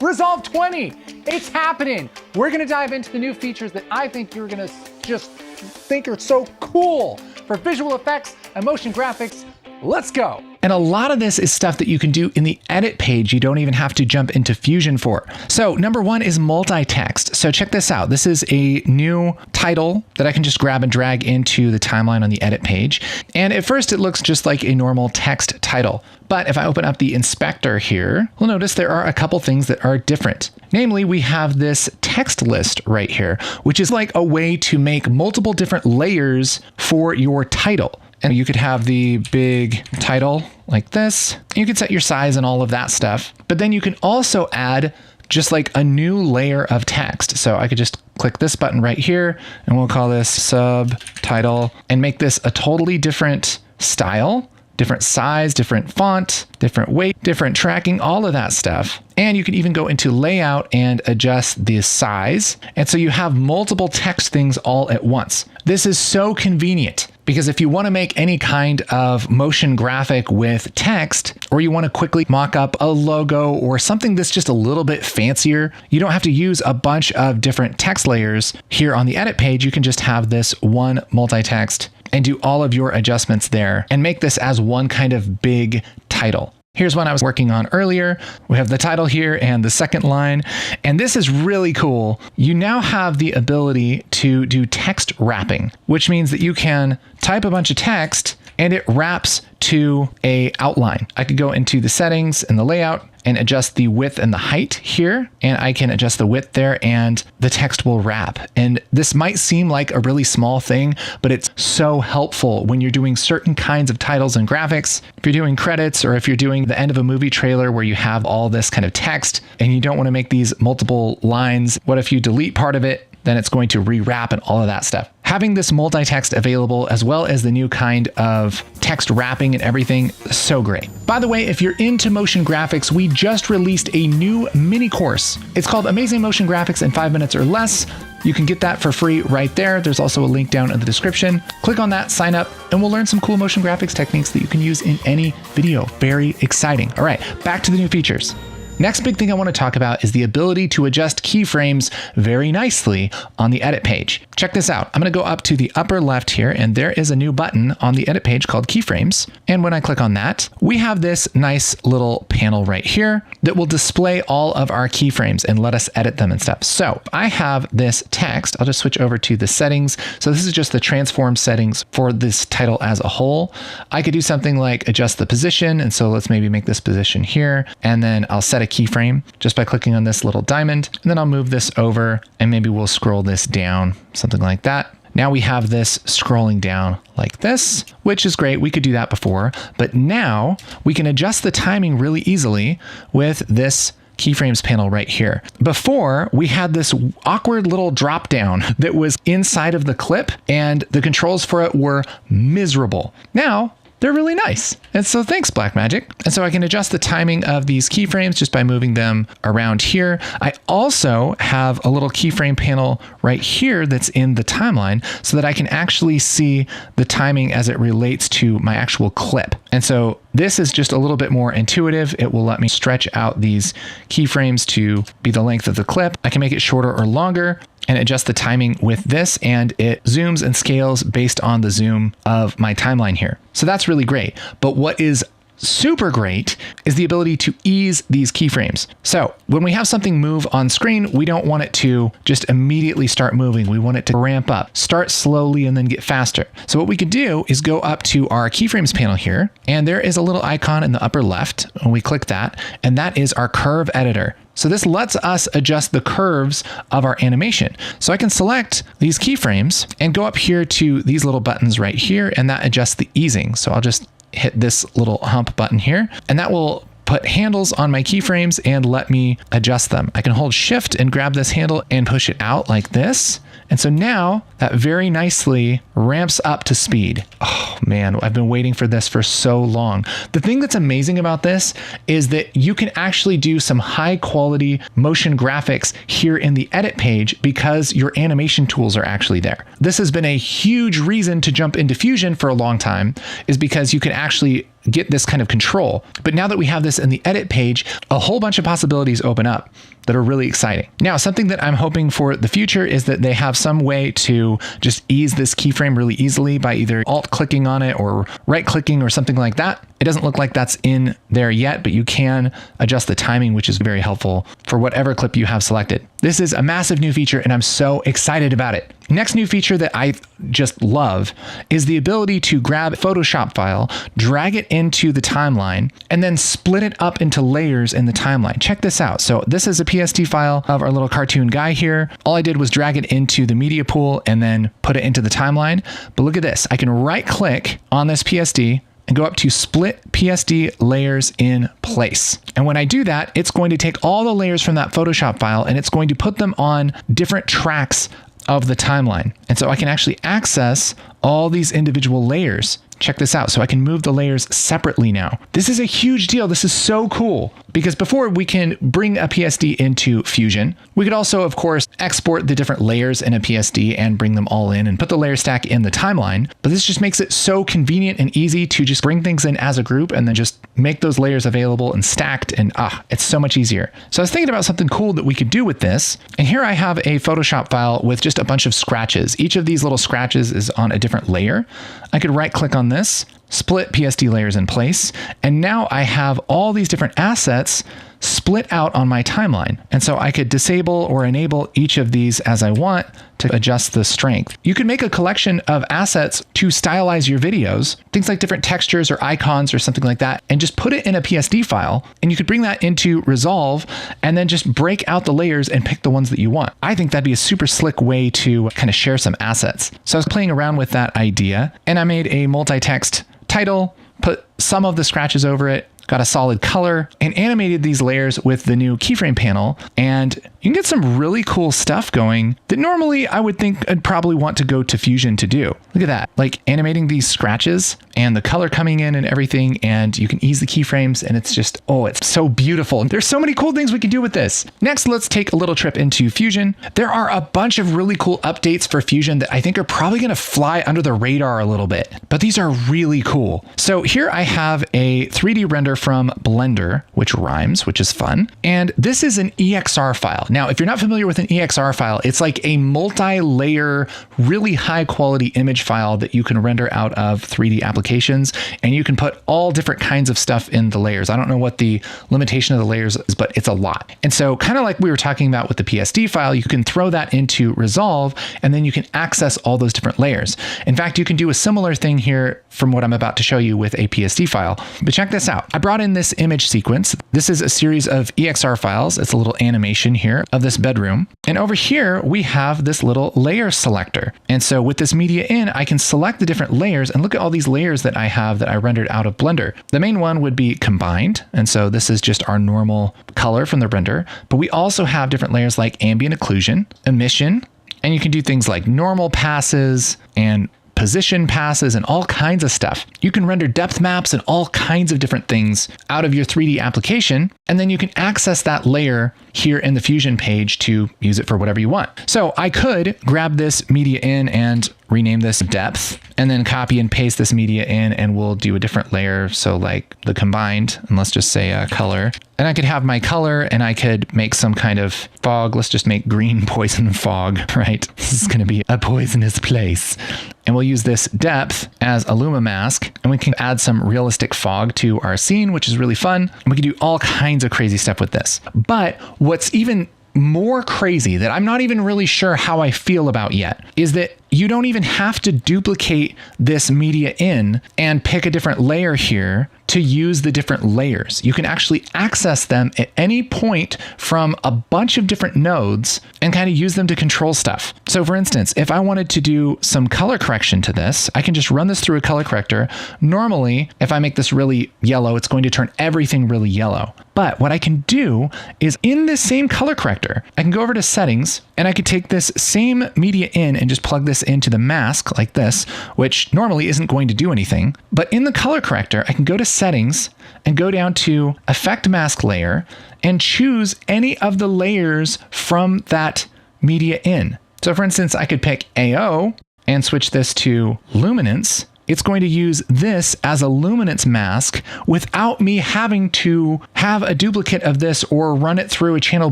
Resolve 20, it's happening. We're gonna dive into the new features that I think you're gonna just think are so cool for visual effects and motion graphics. Let's go. And a lot of this is stuff that you can do in the edit page. You don't even have to jump into Fusion for. So number one is multi-text. So check this out. This is a new title that I can just grab and drag into the timeline on the edit page. And at first it looks just like a normal text title. But if I open up the inspector here, we'll notice there are a couple things that are different. Namely, we have this text list right here, which is like a way to make multiple different layers for your title. And you could have the big title like this. You could set your size and all of that stuff. But then you can also add just like a new layer of text. So I could just click this button right here and we'll call this subtitle and make this a totally different style, different size, different font, different weight, different tracking, all of that stuff. And you can even go into layout and adjust the size. And so you have multiple text things all at once. This is so convenient because if you want to make any kind of motion graphic with text, or you want to quickly mock up a logo or something that's just a little bit fancier, you don't have to use a bunch of different text layers here on the edit page. You can just have this one multi-text and do all of your adjustments there and make this as one kind of big title. Here's one I was working on earlier. We have the title here and the second line, and this is really cool. You now have the ability to do text wrapping, which means that you can type a bunch of text and it wraps to a outline. I could go into the settings and the layout and adjust the width and the height here, and I can adjust the width there and the text will wrap. And this might seem like a really small thing, but it's so helpful when you're doing certain kinds of titles and graphics. If you're doing credits or if you're doing the end of a movie trailer where you have all this kind of text and you don't want to make these multiple lines, what if you delete part of it? Then it's going to rewrap and all of that stuff. Having this multi-text available as well as the new kind of text wrapping and everything, so great. By the way, if you're into motion graphics, we just released a new mini course. It's called Amazing Motion Graphics in 5 minutes or less. You can get that for free right there. There's also a link down in the description. Click on that, sign up, and we'll learn some cool motion graphics techniques that you can use in any video. Very exciting. All right, back to the new features. Next big thing I want to talk about is the ability to adjust keyframes very nicely on the edit page. Check this out. I'm going to go up to the upper left here, and there is a new button on the edit page called keyframes. And when I click on that, we have this nice little panel right here that will display all of our keyframes and let us edit them and stuff. So I have this text. I'll just switch over to the settings. So this is just the transform settings for this title as a whole. I could do something like adjust the position. And so let's maybe make this position here, and then I'll set a keyframe just by clicking on this little diamond, and then I'll move this over and maybe we'll scroll this down, something like that. Now we have this scrolling down like this, which is great. We could do that before, but now we can adjust the timing really easily with this keyframes panel right here. Before, we had this awkward little drop down that was inside of the clip and the controls for it were miserable. Now they're really nice. And so thanks, Blackmagic. And so I can adjust the timing of these keyframes just by moving them around here. I also have a little keyframe panel right here that's in the timeline so that I can actually see the timing as it relates to my actual clip. And so this is just a little bit more intuitive. It will let me stretch out these keyframes to be the length of the clip. I can make it shorter or longer and adjust the timing with this, and it zooms and scales based on the zoom of my timeline here. So that's really great. But what is super great is the ability to ease these keyframes. So when we have something move on screen, we don't want it to just immediately start moving. We want it to ramp up, start slowly and then get faster. So what we can do is go up to our keyframes panel here, and there is a little icon in the upper left, and we click that, and that is our curve editor. So this lets us adjust the curves of our animation. So I can select these keyframes and go up here to these little buttons right here, and that adjusts the easing. So I'll just hit this little hump button here, and that will put handles on my keyframes and let me adjust them. I can hold shift and grab this handle and push it out like this. And so now that very nicely ramps up to speed. Oh man, I've been waiting for this for so long. The thing that's amazing about this is that you can actually do some high quality motion graphics here in the edit page because your animation tools are actually there. This has been a huge reason to jump into Fusion for a long time, is because you can actually get this kind of control. But now that we have this in the edit page, a whole bunch of possibilities open up that are really exciting. Now, something that I'm hoping for the future is that they have some way to just ease this keyframe really easily by either alt-clicking on it or right-clicking or something like that. It doesn't look like that's in there yet, but you can adjust the timing, which is very helpful for whatever clip you have selected. This is a massive new feature, and I'm so excited about it. Next new feature that I just love is the ability to grab a Photoshop file, drag it into the timeline, and then split it up into layers in the timeline. Check this out. So this is a PSD file of our little cartoon guy here. All I did was drag it into the media pool and then put it into the timeline. But look at this. I can right click on this PSD and go up to split PSD layers in place. And when I do that, it's going to take all the layers from that Photoshop file and it's going to put them on different tracks of the timeline. And so I can actually access all these individual layers. Check this out. So I can move the layers separately now. This is a huge deal. This is so cool because before we can bring a PSD into Fusion, we could also, of course, export the different layers in a PSD and bring them all in and put the layer stack in the timeline. But this just makes it so convenient and easy to just bring things in as a group and then just make those layers available and stacked. And it's so much easier. So I was thinking about something cool that we could do with this. And here I have a Photoshop file with just a bunch of scratches. Each of these little scratches is on a different layer. I could right click on this, split PSD layers in place, and now I have all these different assets split out on my timeline. And so I could disable or enable each of these as I want to adjust the strength. You can make a collection of assets to stylize your videos, things like different textures or icons or something like that, and just put it in a PSD file. And you could bring that into Resolve and then just break out the layers and pick the ones that you want. I think that'd be a super slick way to kind of share some assets. So I was playing around with that idea and I made a multi-text title, put some of the scratches over it, got a solid color, and animated these layers with the new keyframe panel. And you can get some really cool stuff going that normally I would think I'd probably want to go to Fusion to do. Look at that, like animating these scratches and the color coming in and everything. And you can ease the keyframes and it's just, it's so beautiful. There's so many cool things we can do with this. Next, let's take a little trip into Fusion. There are a bunch of really cool updates for Fusion that I think are probably going to fly under the radar a little bit, but these are really cool. So here I have a 3D render from Blender, which rhymes, which is fun. And this is an EXR file. Now, if you're not familiar with an EXR file, it's like a multi-layer, really high quality image file that you can render out of 3D applications. And you can put all different kinds of stuff in the layers. I don't know what the limitation of the layers is, but it's a lot. And so kind of like we were talking about with the PSD file, you can throw that into Resolve and then you can access all those different layers. In fact, you can do a similar thing here from what I'm about to show you with a PSD file. But check this out. I brought in this image sequence. This is a series of EXR files. It's a little animation here of this bedroom. And over here, we have this little layer selector. And so with this media in, I can select the different layers and look at all these layers that I have that I rendered out of Blender. The main one would be combined. And so this is just our normal color from the render. But we also have different layers like ambient occlusion, emission, and you can do things like normal passes and position passes and all kinds of stuff. You can render depth maps and all kinds of different things out of your 3D application. And then you can access that layer here in the Fusion page to use it for whatever you want. So I could grab this media in and rename this depth and then copy and paste this media in and we'll do a different layer. So like the combined, and let's just say color. And I could have my color and I could make some kind of fog. Let's just make green poison fog, right? This is going to be a poisonous place. And we'll use this depth as a Luma mask and we can add some realistic fog to our scene, which is really fun. And we can do all kinds of crazy stuff with this. But what's even more crazy that I'm not even really sure how I feel about yet is that you don't even have to duplicate this media in and pick a different layer here to use the different layers. You can actually access them at any point from a bunch of different nodes and kind of use them to control stuff. So for instance, if I wanted to do some color correction to this, I can just run this through a color corrector. Normally, if I make this really yellow, it's going to turn everything really yellow. But what I can do is in this same color corrector, I can go over to settings and I could take this same media in and just plug this into the mask like this, which normally isn't going to do anything. But in the color corrector, I can go to settings and go down to effect mask layer and choose any of the layers from that media in. So for instance, I could pick AO and switch this to luminance it's going to use this as a luminance mask without me having to have a duplicate of this or run it through a channel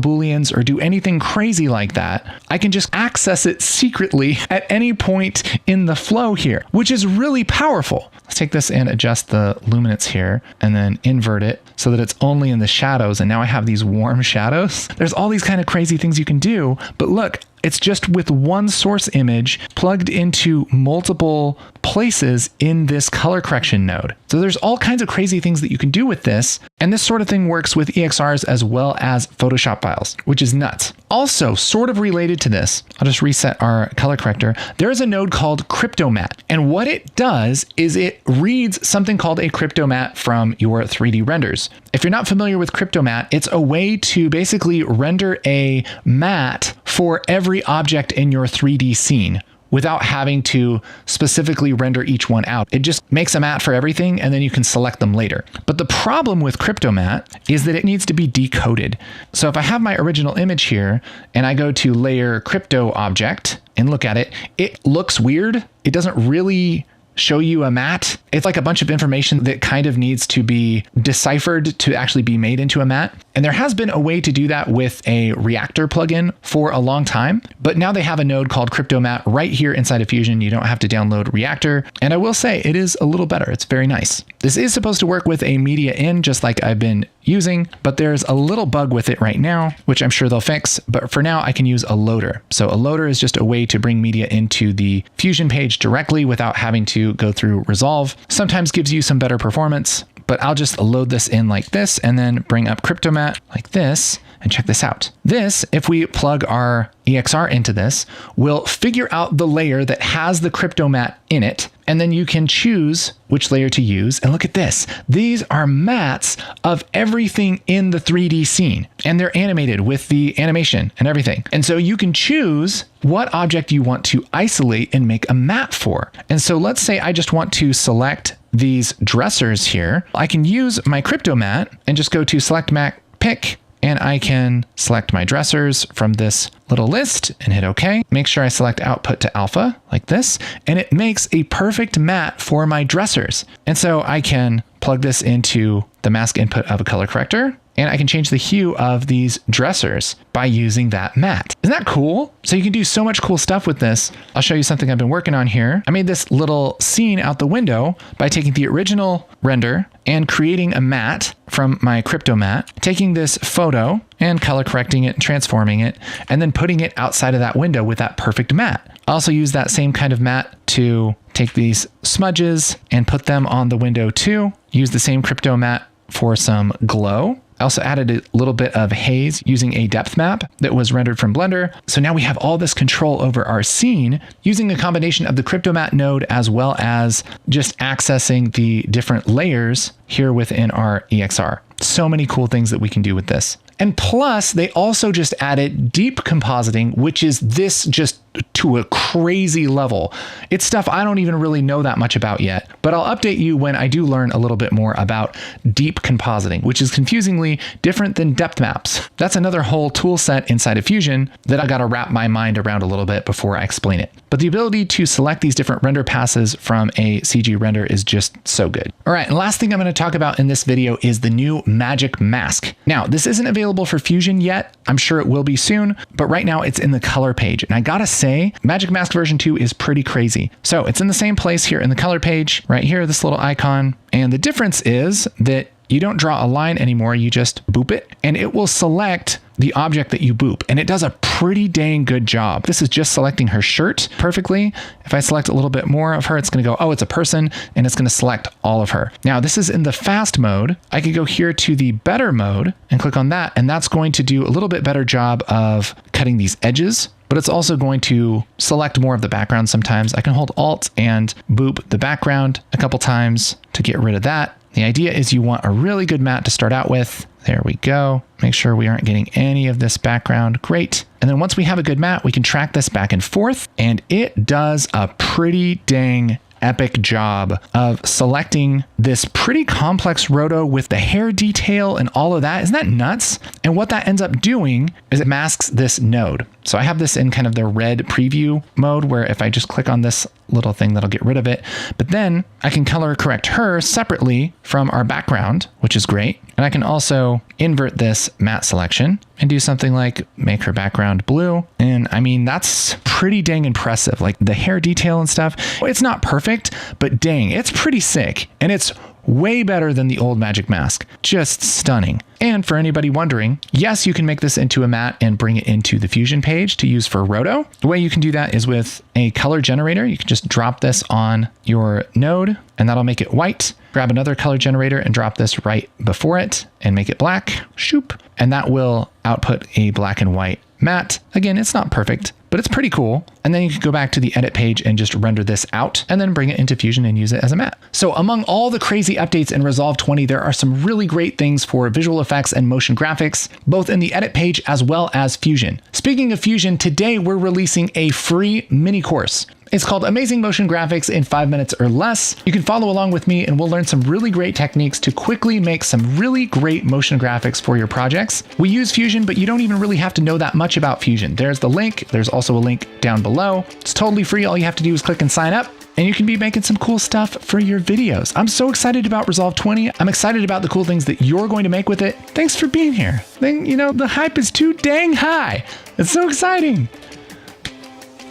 booleans or do anything crazy like that. I can just access it secretly at any point in the flow here, which is really powerful. Let's take this and adjust the luminance here and then invert it so that it's only in the shadows. And now I have these warm shadows. There's all these kind of crazy things you can do, but look, it's just with one source image plugged into multiple places in this color correction node. So there's all kinds of crazy things that you can do with this. And this sort of thing works with EXRs as well as Photoshop files, which is nuts. Also, sort of related to this, I'll just reset our color corrector. There is a node called CryptoMatte. And what it does is it reads something called a CryptoMatte from your 3D renders. If you're not familiar with CryptoMatte, it's a way to basically render a matte for every object in your 3D scene without having to specifically render each one out. It just makes a matte for everything and then you can select them later. But the problem with CryptoMatte is that it needs to be decoded. So if I have my original image here and I go to layer crypto object and look at it, it looks weird. It doesn't really show you a matte. It's like a bunch of information that kind of needs to be deciphered to actually be made into a matte. And there has been a way to do that with a Reactor plugin for a long time, but now they have a node called CryptoMatte right here inside of Fusion. You don't have to download Reactor. And I will say it is a little better. It's very nice. This is supposed to work with a media in just like I've been using, but there's a little bug with it right now, which I'm sure they'll fix. But for now, I can use a loader. So a loader is just a way to bring media into the Fusion page directly without having to go through Resolve. Sometimes gives you some better performance, but I'll just load this in like this and then bring up CryptoMatte like this. And check this out. This, if we plug our EXR into this, will figure out the layer that has the CryptoMatte in it. And then you can choose which layer to use. And look at this. These are mattes of everything in the 3D scene. And they're animated with the animation and everything. And so you can choose what object you want to isolate and make a matte for. And so let's say I just want to select these dressers here. I can use my CryptoMatte and just go to select matte pick. And I can select my dressers from this little list and hit OK. Make sure I select output to alpha like this, and it makes a perfect matte for my dressers. And so I can plug this into the mask input of a color corrector, and I can change the hue of these dressers by using that matte. Isn't that cool? So you can do so much cool stuff with this. I'll show you something I've been working on here. I made this little scene out the window by taking the original render and creating a matte from my CryptoMatte, taking this photo and color correcting it and transforming it, and then putting it outside of that window with that perfect matte. I also use that same kind of matte to take these smudges and put them on the window too. Use the same CryptoMatte for some glow. I also added a little bit of haze using a depth map that was rendered from Blender. So now we have all this control over our scene using a combination of the CryptoMatte node as well as just accessing the different layers here within our EXR. So many cool things that we can do with this. And plus, they also just added deep compositing, which is this just to a crazy level. It's stuff I don't even really know that much about yet, but I'll update you when I do learn a little bit more about deep compositing, which is confusingly different than depth maps. That's another whole tool set inside of Fusion that I got to wrap my mind around a little bit before I explain it. But the ability to select these different render passes from a CG render is just so good. All right, and last thing I'm going to talk about in this video is the new Magic Mask. Now, this isn't available for Fusion yet. I'm sure it will be soon, but right now it's in the color page. And I gotta say, Magic Mask version 2 is pretty crazy. So it's in the same place here in the color page, right here, this little icon. And the difference is that you don't draw a line anymore, you just boop it, and it will select the object that you boop. And it does a pretty dang good job. This is just selecting her shirt perfectly. If I select a little bit more of her, it's gonna go, oh, it's a person, and it's gonna select all of her. Now, this is in the fast mode. I could go here to the better mode and click on that, and that's going to do a little bit better job of cutting these edges, but it's also going to select more of the background sometimes. I can hold Alt and boop the background a couple times to get rid of that. The idea is you want a really good matte to start out with. There we go. Make sure we aren't getting any of this background. Great. And then once we have a good matte, we can track this back and forth, and it does a pretty dang epic job of selecting this pretty complex roto with the hair detail and all of that. Isn't that nuts? And what that ends up doing is it masks this node. So I have this in kind of the red preview mode where if I just click on this little thing, that'll get rid of it. But then I can color correct her separately from our background, which is great. And I can also invert this matte selection and do something like make her background blue. And I mean, that's pretty dang impressive. Like the hair detail and stuff, it's not perfect, but dang, it's pretty sick. And it's way better than the old Magic Mask. Just stunning. And for anybody wondering, yes, you can make this into a matte and bring it into the Fusion page to use for roto. The way you can do that is with a color generator. You can just drop this on your node and that'll make it white. Grab another color generator and drop this right before it and make it black. Shoop. And that will output a black and white matte. Again, it's not perfect, but it's pretty cool. And then you can go back to the edit page and just render this out and then bring it into Fusion and use it as a matte. So among all the crazy updates in Resolve 20, there are some really great things for visual effects and motion graphics, both in the edit page as well as Fusion. Speaking of Fusion, today we're releasing a free mini course. It's called Amazing Motion Graphics in 5 minutes or less. You can follow along with me and we'll learn some really great techniques to quickly make some really great motion graphics for your projects. We use Fusion, but you don't even really have to know that much about Fusion. There's the link. There's also a link down below. It's totally free. All you have to do is click and sign up and you can be making some cool stuff for your videos. I'm so excited about Resolve 20. I'm excited about the cool things that you're going to make with it. Thanks for being here. You know, the hype is too dang high. It's so exciting.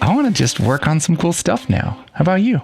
I want to just work on some cool stuff now. How about you?